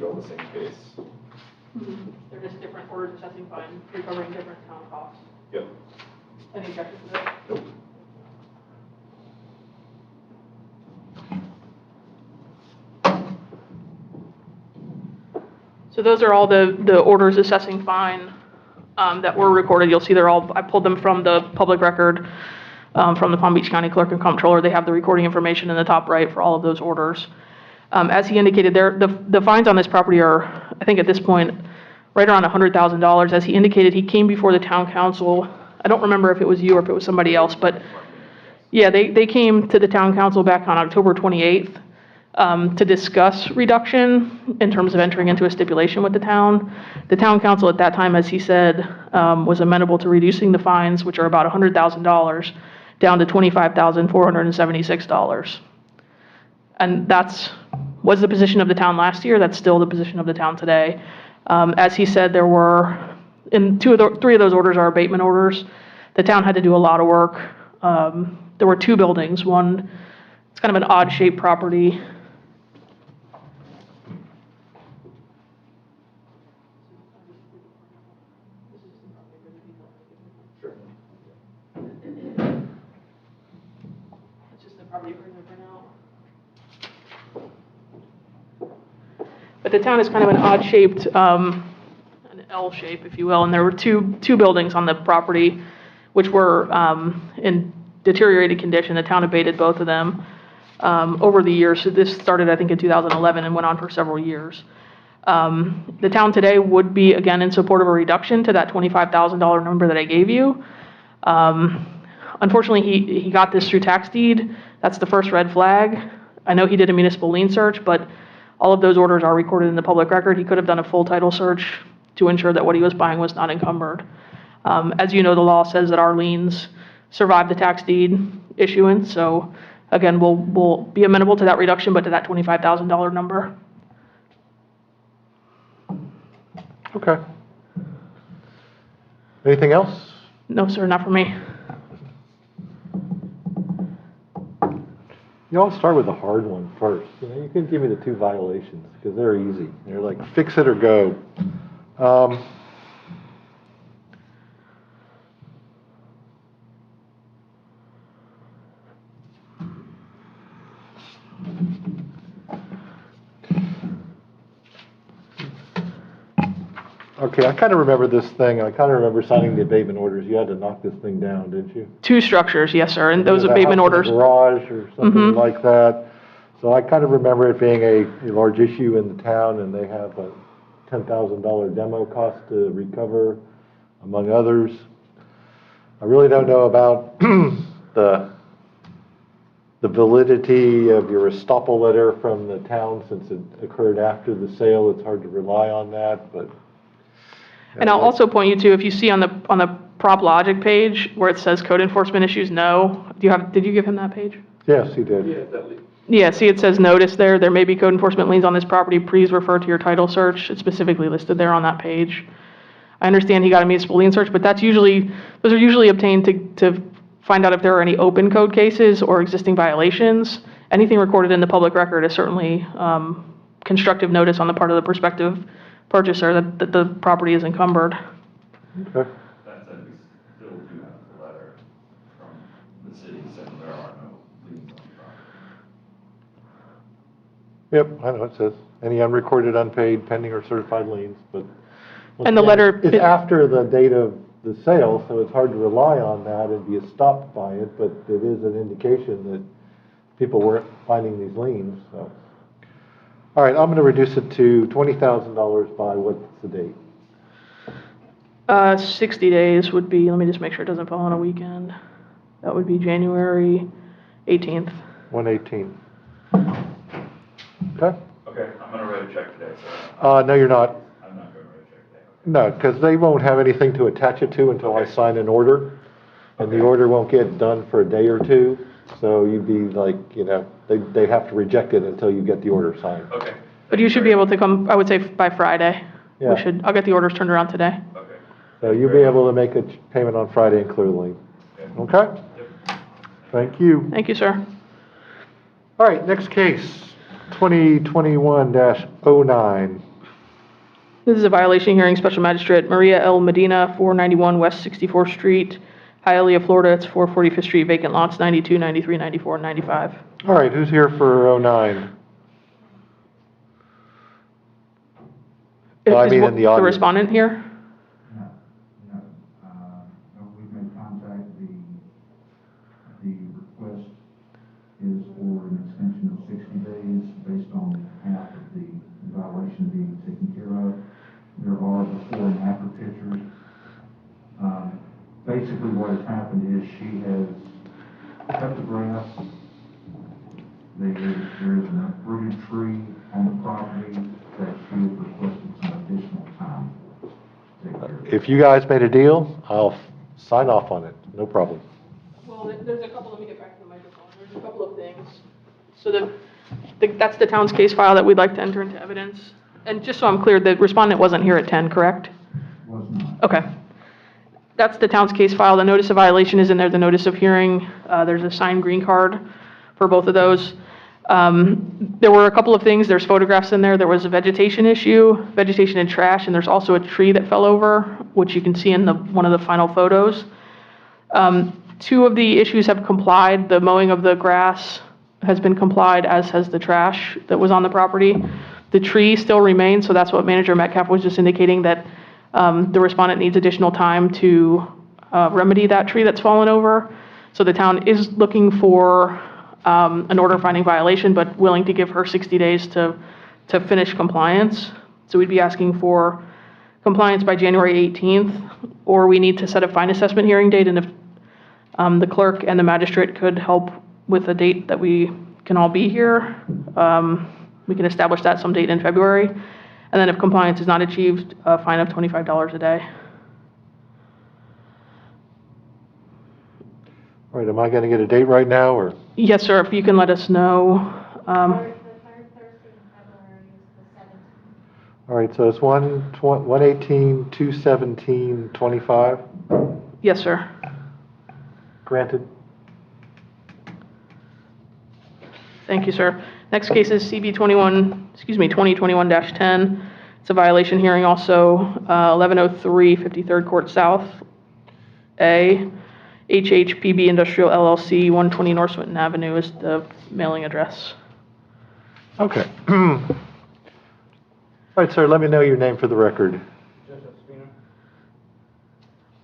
are all the same case. They're just different orders assessing fine, recovering different town costs. Yep. Any objections to that? Nope. So those are all the orders assessing fine that were recorded. You'll see they're all, I pulled them from the public record from the Palm Beach County Clerk and Comptroller. They have the recording information in the top right for all of those orders. As he indicated, the fines on this property are, I think at this point, right around $100,000. As he indicated, he came before the town council. I don't remember if it was you or if it was somebody else, but yeah, they came to the town council back on October 28th to discuss reduction in terms of entering into a stipulation with the town. The town council at that time, as he said, was amenable to reducing the fines, which are about $100,000, down to $25,476. And was the position of the town last year. That's still the position of the town today. As he said, there were, three of those orders are abatement orders. The town had to do a lot of work. There were two buildings. One, it's kind of an odd-shaped property. Sure. It's just the property appraiser printout. But the town is kind of an odd-shaped, an L shape, if you will, and there were two buildings on the property which were in deteriorated condition. The town abated both of them over the years. So this started, I think, in 2011 and went on for several years. The town today would be, again, in support of a reduction to that $25,000 number that I gave you. Unfortunately, he got this through tax deed. That's the first red flag. I know he did a municipal lien search, but all of those orders are recorded in the public record. He could have done a full title search to ensure that what he was buying was not encumbered. As you know, the law says that our liens survive the tax deed issuance. So again, we'll be amenable to that reduction, but to that $25,000 number. Okay. Anything else? No, sir, not for me. You always start with the hard one first. You can give me the two violations because they're easy. They're like fix it or go. Okay, I kind of remember this thing. I kind of remember signing the abatement orders. You had to knock this thing down, didn't you? Two structures, yes, sir, and those It was a abatement house and a orders. garage or something like that. So I kind of remember it being a large issue in the town, and they have a $10,000 demo cost to recover, among others. I really don't know about the validity of your estoppel letter from the town since it occurred after the sale. It's hard to rely on that, but. And I'll also point you to, if you see on the Prop Logic page where it says code enforcement issues, no. Did you give him that page? Yes, he did. Yeah, that Yeah, see it says notice there. There may be code enforcement liens on this property. Please refer to your title search. It's specifically listed there on that page. I understand he got a municipal lien search, but those are usually obtained to find out if there are any open code cases or existing violations. Anything recorded in the public record is certainly constructive notice on the part of the prospective purchaser that the property is encumbered. Okay. That said, we still do have the letter from the city saying there are no liens on the property. Yep, I know it says, any unrecorded, unpaid, pending, or certified liens, but. And the letter- It's after the date of the sale, so it's hard to rely on that and be stopped by it, but it is an indication that people weren't finding these liens, so. All right, I'm gonna reduce it to $20,000 by what's the date? 60 days would be, let me just make sure it doesn't fall on a weekend. That would be January 18th. 1/18. Okay? Okay, I'm gonna write a check today, so No, you're not. I'm not gonna write a check today. No, because they won't have anything to attach it to until I sign an order. And the Okay. order won't get done for a day or two. So you'd be like, they have to reject it until you get the order signed. Okay. But you should be able to come, I would say by Friday. Yeah. I'll get the orders turned around today. Okay. So you'll be able to make a payment on Friday and clear the lien. Okay. Okay? Yep. Thank you. Thank you, sir. All right, next case, 2021-09. This is a violation hearing, Special Magistrate Maria L. Medina, 491 West 64th Street, Hialeah, Florida. It's 445th Street, vacant lots 92, 93, 94, and 95. All right, who's here for 09? Well, I Is mean what- in the the audience. respondent here? No, no, we've made contact, the request is for an extension of 60 days based on half of the violation being taken care of. There are before and after pictures. Basically what has happened is she has cut the grass. There is an uprooted tree on the property that she has requested some additional time to take care of. If you guys made a deal, I'll sign off on it, no problem. Well, there's a couple, let me get back to the microphone. There's a couple of things. So that's the town's case file that we'd like to enter into evidence. And just so I'm clear, the respondent wasn't here at 10, correct? Was not. Okay. That's the town's case file. The notice of violation is in there, the notice of hearing. There's a signed green card for both of those. There were a couple of things. There's photographs in there. There was a vegetation issue, vegetation and trash, and there's also a tree that fell over, which you can see in one of the final photos. Two of the issues have complied. The mowing of the grass has been complied, as has the trash that was on the property. The tree still remains, so that's what Manager Metcalf was just indicating, that the respondent needs additional time to remedy that tree that's fallen over. So the town is looking for an order finding violation, but willing to give her 60 days to finish compliance. So we'd be asking for compliance by January 18th, or we need to set a fine assessment hearing date, and if the clerk and the magistrate could help with a date that we can all be here, we can establish that some date in February. And then if compliance is not achieved, a fine of $25 a day. All right, am I going to get a date right now, or? Yes, sir, if you can let us know. The third Thursday in February is the 17th. All right, so it's 1/18, 2/17, 25, Yes, sir. granted? Thank you, sir. Next case is CB 2021-10. It's a violation hearing also, 1103 53rd Court South, A. HHPB Industrial LLC, 120 North Swinton Avenue is the mailing address. Okay. All right, sir, let me know your name for the record. Joseph Spina.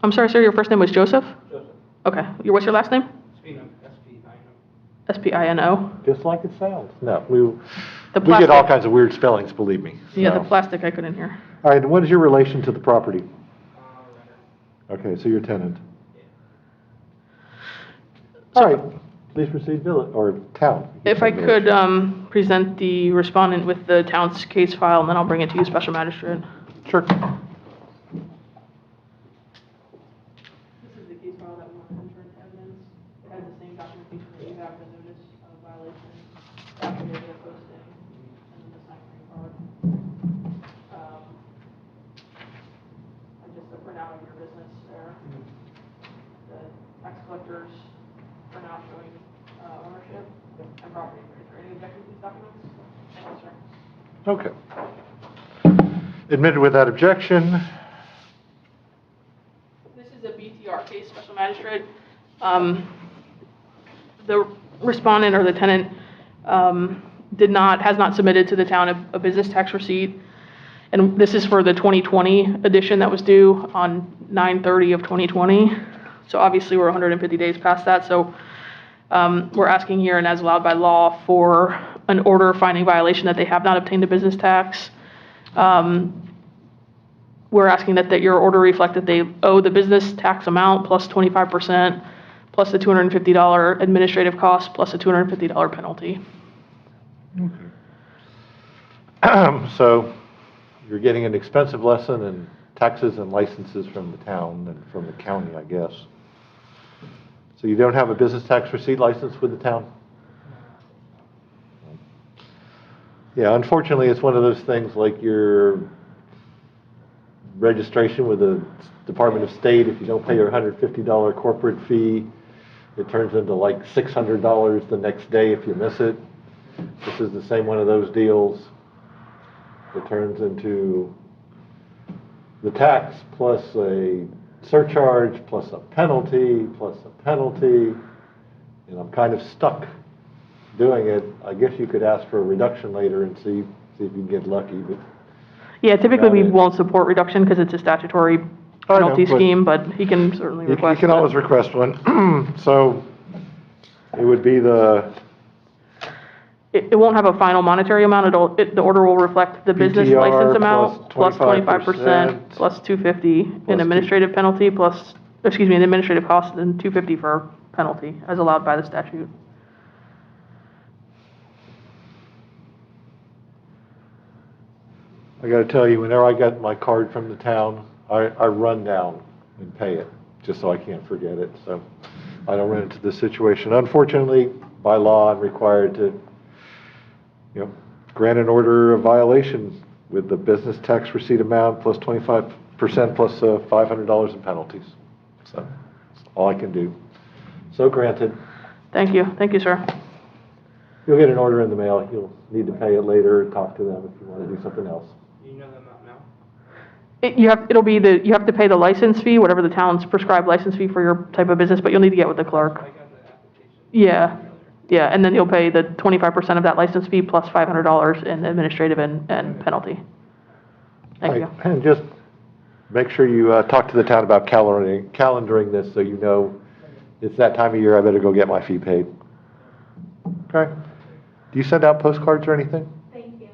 I'm sorry, sir, your first name was Joseph? Joseph Okay. What's your last name? Spina, S-P-I-N-O. S-P-I-N-O. Just like it sounds. No, we The get all plastic. kinds of weird spellings, believe me. Yeah, the So. plastic I couldn't hear. All right, and what is your relation to the property? Renter. Okay, so you're a tenant. Yeah. All right, please proceed, village, or town. If I could present the respondent with the town's case file, and then I'll bring it to you, Special Magistrate. Sure. This is the case file that we want to enter into evidence. It has the same documentation that you have, the notice of violation, affidavit of posting, and then the signed green card. And just a printout of your business there. The tax collectors printout showing ownership and property. Is there any objection to these documents? Thank you, sir. Okay. Admitted without objection. This is a BTR case, Special Magistrate. The respondent or the tenant has not submitted to the town a business tax receipt. And this is for the 2020 edition that was due on 9/30 of 2020. So obviously, we're 150 days past that. So we're asking here, and as allowed by law, for an order finding violation that they have not obtained a business tax. We're asking that your order reflect that they owe the business tax amount plus 25%, plus the $250 administrative cost, plus a $250 penalty. So you're getting an expensive lesson in taxes and licenses from the town and from the county, I guess. So you don't have a business tax receipt license with the town? Yeah, unfortunately, it's one of those things like your registration with the Department of State. If you don't pay your $150 corporate fee, it turns into like $600 the next day if you miss it. This is the same one of those deals. It turns into the tax plus a surcharge plus a penalty plus a penalty, and I'm kind of stuck doing it. I guess you could ask for a reduction later and see if you can get lucky, but. Yeah, typically we About it. won't support reduction because it's a statutory I know, penalty but- scheme, but he can certainly You request can it. always request one. So it would be It won't have a final monetary amount, the order will reflect the business PTR license amount plus plus 25% 25%, plus 250 plus in administrative penalty plus, excuse me, an administrative cost and 250 for penalty as allowed by the statute. I gotta tell you, whenever I get my card from the town, I run down and pay it, just so I can't forget it, so I don't run into this situation. Unfortunately, by law, I'm required to, grant an order of violation with the business tax receipt amount plus 25% plus $500 in penalties. So that's all I can do. So granted. Thank you, sir. You'll get an order in the mail. You'll need to pay it later and talk to them if you want to do something else. Do you know the amount now? You have to pay the license fee, whatever the town's prescribed license fee for your type of business, but you'll need to get with the clerk. I got the application. Yeah, and then you'll pay the 25% of that license fee plus $500 in administrative and penalty. Thank you. Right, and just make sure you talk to the town about calendaring this so you know it's that time of year I better go get my fee paid. Okay? Do you send out postcards or anything? Thank you.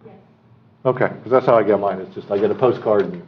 Yes. Okay, because that's how I get mine. It's just I get a postcard and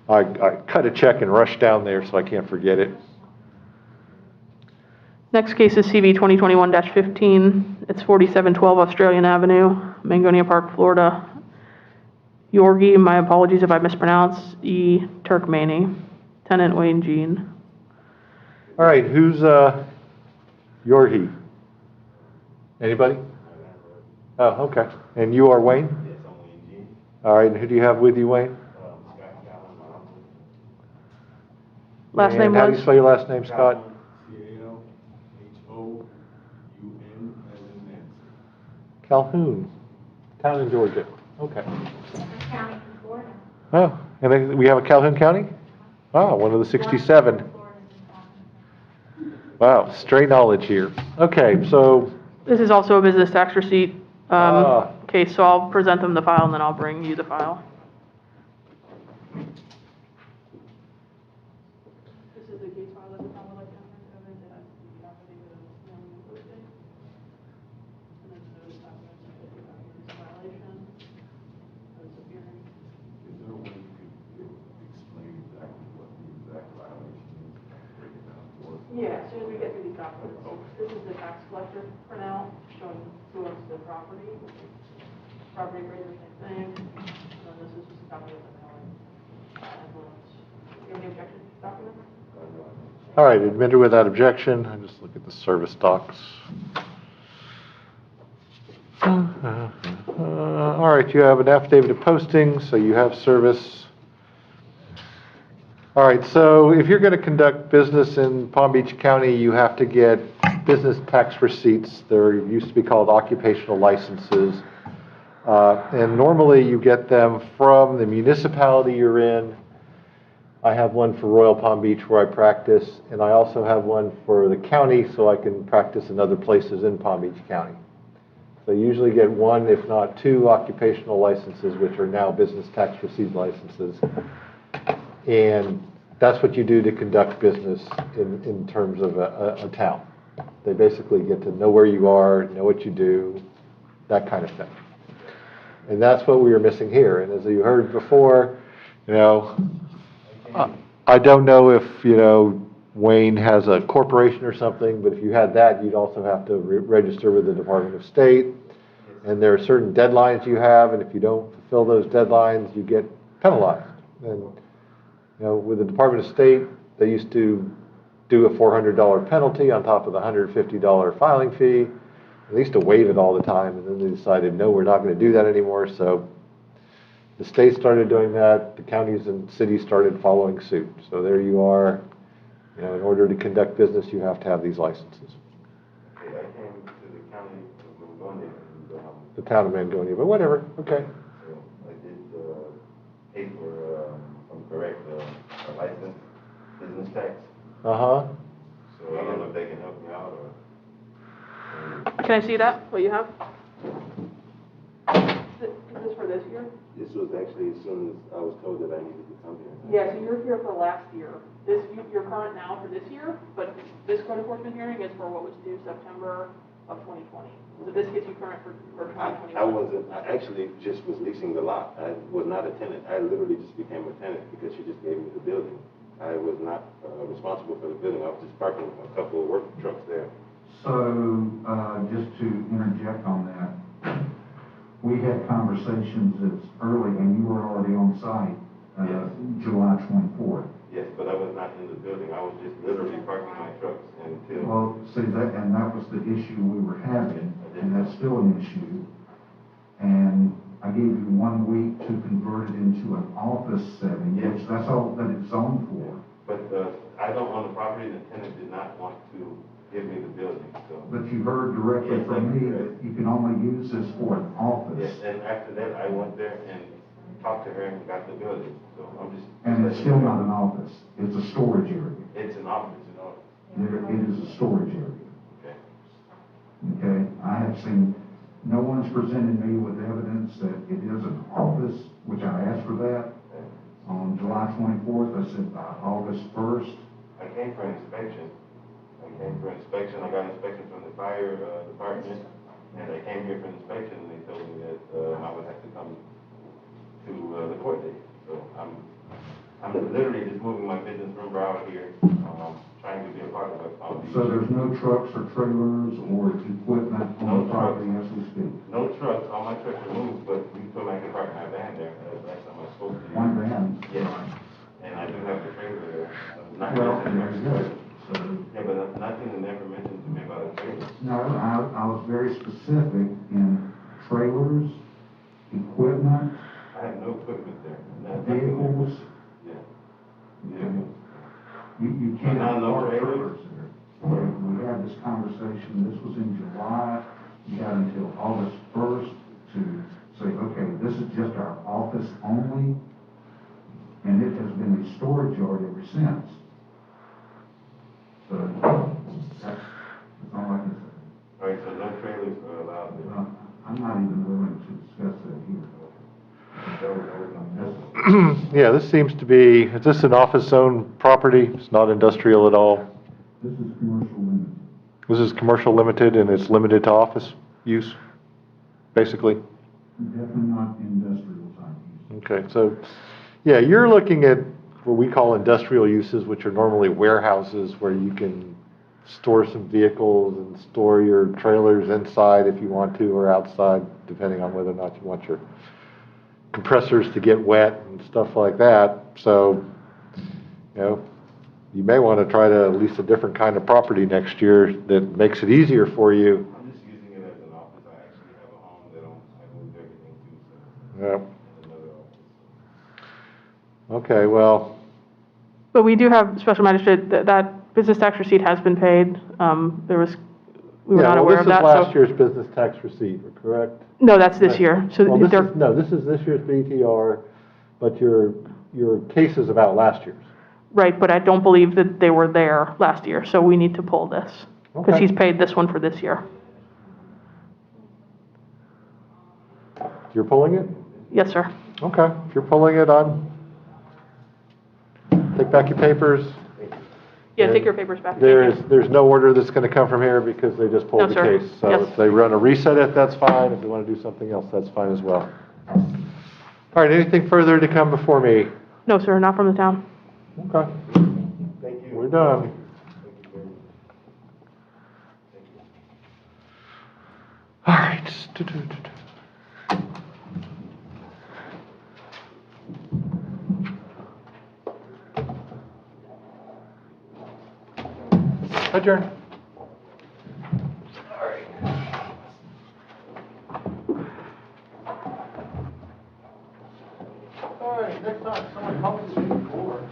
I cut a check and rush down there so I can't forget it. Next case is CB 2021-15. It's 4712 Australian Avenue, Mangonia Park, Florida. Yorgi, my apologies if I mispronounce, E. Turkmani, tenant Wayne Jean. All right, who's Yorgi? Anybody? Oh, okay. And you are Wayne? Yes, I'm Wayne G. All right, and who do you have with you, Wayne? Scott Callen, my uncle. Last name And how do you was? spell your last name, Scott? Calhoun, as in Nancy. Calhoun, town in Georgia. Okay. A county in Florida. Oh, and then we have a Calhoun County? Wow, one of the 67. Florida's in Calhoun. Wow, straight knowledge here. Okay, so, This is also a business tax receipt Ah. case, so I'll present them the file and then I'll bring you the file. This is the case file that the town would like to have in, that the affidavit of mailing and posting. And then notice document violation, notice of hearing. Is there a way you could explain exactly what the exact violation is? Break it down for us? Yeah, as soon as we get through these documents. This is the tax collector printout showing who owns the property. Property appraiser, same thing. And then this is just a copy of the mailing. Envelopes. Do you have any objection to this document? all right, admitted without objection. I just look at the service docs. All right, you have an affidavit of posting, so you have service. All right, so if you're going to conduct business in Palm Beach County, you have to get business tax receipts. They're used to be called occupational licenses. And normally you get them from the municipality you're in. I have one for Royal Palm Beach where I practice, and I also have one for the county so I can practice in other places in Palm Beach County. So you usually get one, if not two, occupational licenses, which are now business tax receipt licenses. And that's what you do to conduct business in terms of a town. They basically get to know where you are, know what you do, that kind of thing. And that's what we were missing here. And as you heard before, I don't know if, Wayne has a corporation or something, but if you had that, you'd also have to register with the Department of State. And there are certain deadlines you have, and if you don't fulfill those deadlines, you get penalized. And, with the Department of State, they used to do a $400 penalty on top of the $150 filing fee. They used to waive it all the time, and then they decided, no, we're not going to do that anymore. So the state started doing that. The counties and cities started following suit. So there you are. In order to conduct business, you have to have these licenses. Okay, I came to the county of Mangonia and, The town of Mangonia, but whatever. Okay. so I did, pay for, business tax, Uh-huh. so I don't know if they can help me out or. Can I see that, what you have? Is this for this year? This was actually as soon as I was told that I needed to come here. Yeah, so you're here for last year. You're current now for this year, but this code enforcement hearing is for what was due September of 2020. So this gets you current for 2021. I actually just was leasing the lot. I was not a tenant. I literally just became a tenant because she just gave me the building. I was not responsible for the building. I was just parking a couple of work trucks there. So, just to interject on that, we had conversations as early, and you were already on site, Yes. July 24th. Yes, but I was not in the building. I was just literally parking my trucks until. Well, see, that was the issue we were having, and that's still an issue. And I gave you 1 week to convert it into an office setting, Yes. which that's all that it's zoned for. But I don't own the property, and the tenant did not want to give me the building, so. But you heard directly Yes, from me that's that you can only use this for an office. Yes, and after that, I went there and talked to her and got the building, so I'm just. And it's still not an office, it's a storage area. It's an office, you know. It is a storage area, Okay. okay? I have seen, no one's presented me with evidence that it is an office, which I asked for that. On July 24th, I said by August 1st. I came for an inspection. I got inspection from the fire department, and I came here for an inspection, and they told me that I would have to come to the court date. So I'm literally just moving my business from Broward here, trying to be a part of West Palm Beach. So there's no trucks or trailers or equipment on the property as we speak? No trucks, all my trucks are moved, but you told me I could park my van there, last time I spoke to you. One van? Yes, and I do have the trailer there. Not Well, nothing- there you go. So, Yeah, but nothing never mentioned to me about a trailer. no, I was very specific in trailers, equipment, I have no equipment there. Nothing. vehicles. Yeah. Okay. You can't No, no park trailers? trailers there. We had this conversation, this was in July, you got until August 1st to say, okay, this is just our office only, and it has been a storage yard ever since. So, that's all I can say. All right, so no trailers are allowed there. I'm not even willing to discuss that here. That was my message. Yeah, this seems to be, is this an office zone property? It's not industrial at all? This is commercial limited. This is commercial limited and it's limited to office use, basically? Definitely not industrial type use. Okay, so, yeah, you're looking at what we call industrial uses, which are normally warehouses where you can store some vehicles and store your trailers inside if you want to, or outside, depending on whether or not you want your compressors to get wet and stuff like that. So, you know, you may want to try to lease a different kind of property next year that makes it easier for you. I'm just using it as an office. I actually have a home that I moved everything to, so. Yeah. And another office. Okay, well, But we do have special magistrate, that business tax receipt has been paid. We were yeah, not well, aware of that, this is last so. year's business tax receipt, correct? No, that's this year. So Well, they're, this is this year's BTR, but your case is about last year's. right, but I don't believe that they were there last year, so we need to pull this. Because Okay. he's paid this one for this year. You're pulling it? Yes, sir. Okay, if you're pulling it take back your papers. Yeah, take your papers back. Thank you. There's no order that's gonna come from here because they just No, pulled the sir. case. So Yes. if they run a reset it, that's fine. If they wanna do something else, that's fine as well. All right, anything further to come before me? No, sir, not from the town. Okay, Thank you. we're done. Thank you very much. Thank you. All right. Adjourn. All right, next time, someone help us before.